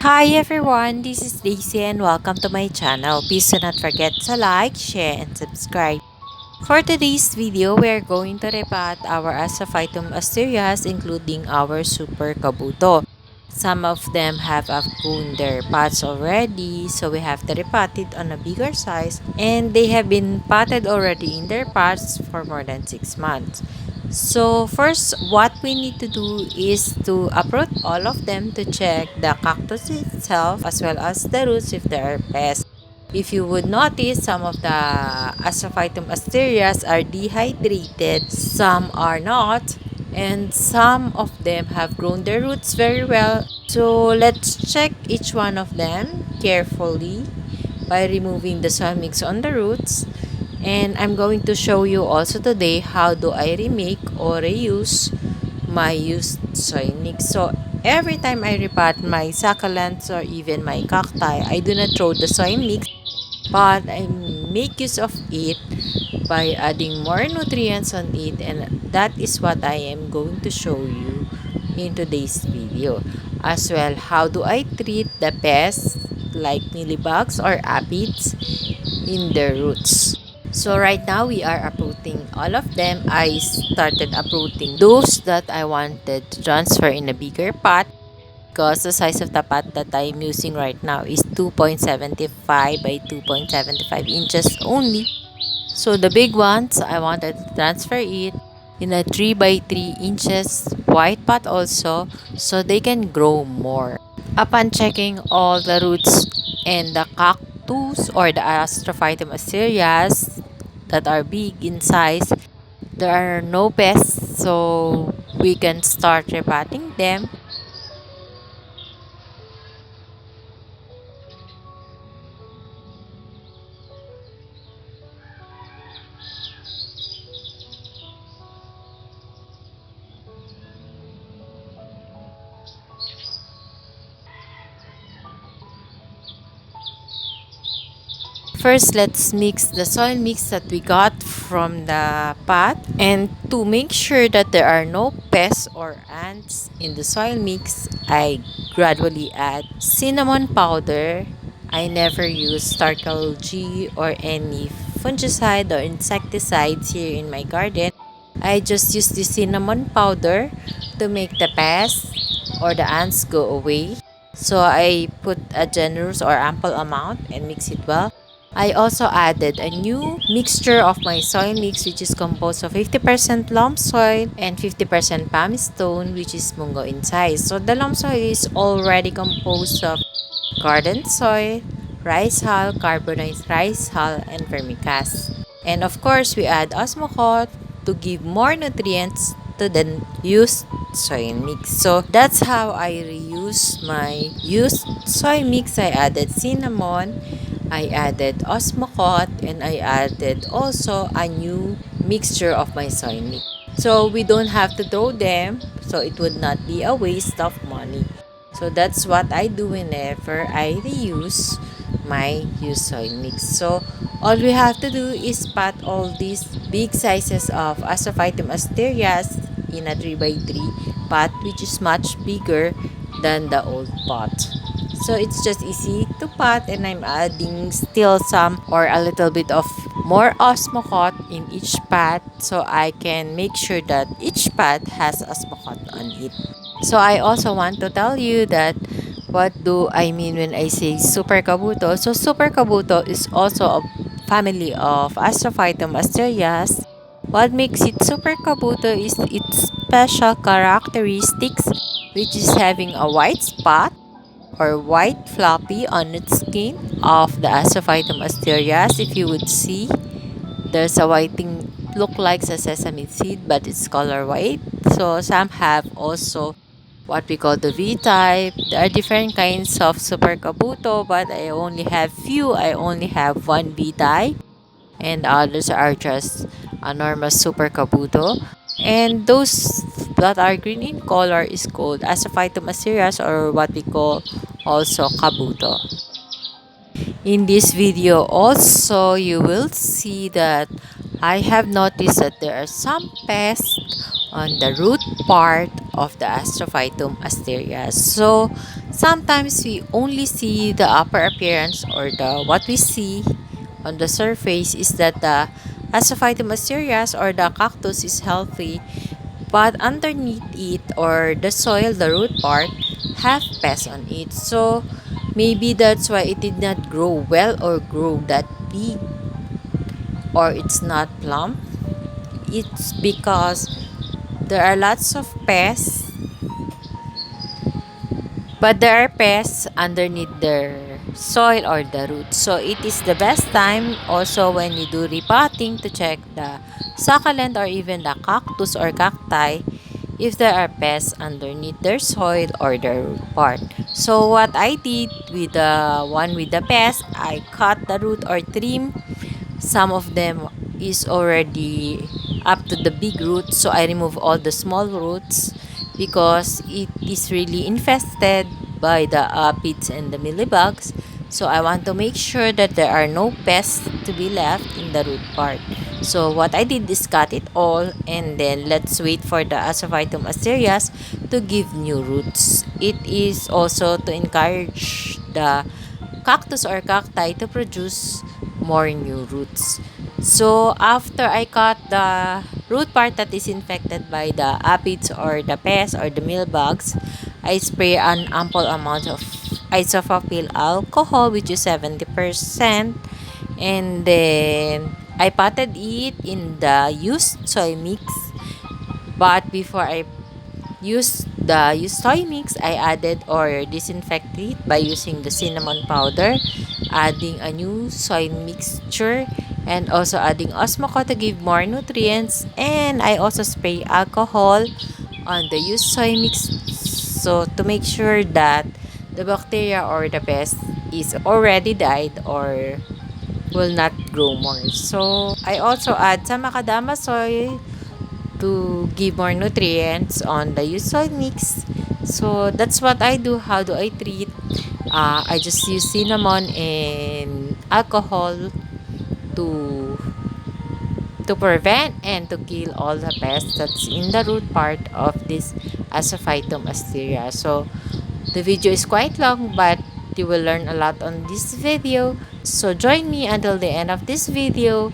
Hi everyone, this is Daisy and welcome to my channel. Please do not forget to like, share, and subscribe. For today's video, we are going to repot our astrophytum asterias including our super kabuto. Some of them have outgrown their pots already, so we have to repot it on a bigger size, and they have been potted already in their pots for more than 6 months. So first, what we need to do is to uproot all of them to check the cactus itself as well as the roots if there are pests. If you would notice, some of the astrophytum asterias are dehydrated, some are not, and some of them have grown their roots very well. So let's check each one of them carefully by removing the soil mix on the roots. And I'm going to show you also today how do I remake or reuse my used soil mix. So every time I repot my succulents or even my cacti, I do not throw the soil mix, but I make use of it by adding more nutrients on it, and that is what I am going to show you in today's video. As well, how do I treat the pests like mealybugs or aphids in their roots. So right now we are uprooting all of them. I started uprooting those that I wanted to transfer in a bigger pot because the size of the pot that I'm using right now is 2.75 by 2.75 inches only. So the big ones, I wanted to transfer it in a 3 by 3 inches wide pot also so they can grow more. Upon checking all the roots and the cactus or the astrophytum asterias that are big in size, there are no pests, so we can start repotting them. First, let's mix the soil mix that we got from the pot. And to make sure that there are no pests or ants in the soil mix, I gradually add cinnamon powder. I never use Starkle G or any fungicide or insecticides here in my garden. I just use the cinnamon powder to make the pests or the ants go away. So I put a generous or ample amount and mix it well. I also added a new mixture of my soil mix, which is composed of 50% loam soil and 50% pumice stone, which is mungo in size. So the loam soil is already composed of garden soil, rice hull, carbonized rice hull, and vermicast. And of course, we add osmocote to give more nutrients to the used soil mix. So that's how I reuse my used soil mix. I added cinnamon, I added osmocote, and I added also a new mixture of my soy mix. So we don't have to throw them, so it would not be a waste of money. So that's what I do whenever I reuse my used soil mix. So all we have to do is pot all these big sizes of astrophytum asterias in a 3 by 3 pot, which is much bigger than the old pot. So it's just easy to pot, and I'm adding still some or a little bit of more osmocote in each pot so I can make sure that each pot has osmocote on it. So I also want to tell you that what do I mean when I say super kabuto. So super kabuto is also a family of astrophytum asterias. What makes it super kabuto is its special characteristics, which is having a white spot or white floppy on its skin of the astrophytum asterias. If you would see, there's a white thing look like a sesame seed, but it's color white. So some have also what we call the V type. There are different kinds of super kabuto, but I only have few. I only have one V type, and others are just a normal super kabuto. And those that are green in color is called astrophytum asterias, or what we call also kabuto. In this video also, you will see that I have noticed that there are some pests on the root part of the astrophytum asterias. So sometimes we only see the upper appearance, or the what we see on the surface is that the astrophytum asterias or the cactus is healthy, but underneath it, or the soil, the root part, have pests on it. So maybe that's why it did not grow well or grow that big, or it's not plump. It's because there are lots of pests, but there are pests underneath their soil or the roots. So it is the best time also when you do repotting to check the succulent or even the cactus or cacti if there are pests underneath their soil or their root part. So what I did with the one with the pest, I cut the root or trim. Some of them is already up to the big roots, so I remove all the small roots because it is really infested by the aphids and the mealybugs. So I want to make sure that there are no pests to be left in the root part. So what I did is cut it all, and then let's wait for the Asophytum asterias to give new roots. It is also to encourage the cactus or cacti to produce more new roots. So after I cut the root part that is infected by the aphids or the pests or the mealbugs, I spray an ample amount of isopropyl alcohol, which is 70%, and then I potted it in the used soy mix. But before I used soy mix, I added or disinfected it by using the cinnamon powder, adding a new soy mixture, and also adding osmoco to give more nutrients. And I also spray alcohol on the used soy mix, so to make sure that the bacteria or the pest is already died or will not grow more. So I also add some macadamia soy to give more nutrients on the used soil mix. So that's what I do. How do I treat? I just use cinnamon and alcohol to prevent and to kill all the pests that's in the root part of this Asophytum asteria. So the video is quite long, but you will learn a lot on this video. So join me until the end of this video.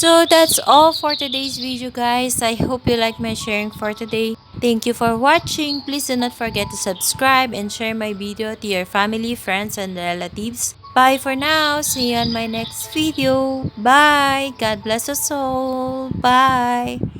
So that's all for today's video, guys. I hope you like my sharing for today. Thank you for watching. Please do not forget to subscribe and share my video to your family, friends, and relatives. Bye for now. See you on my next video. Bye. God bless us all. Bye.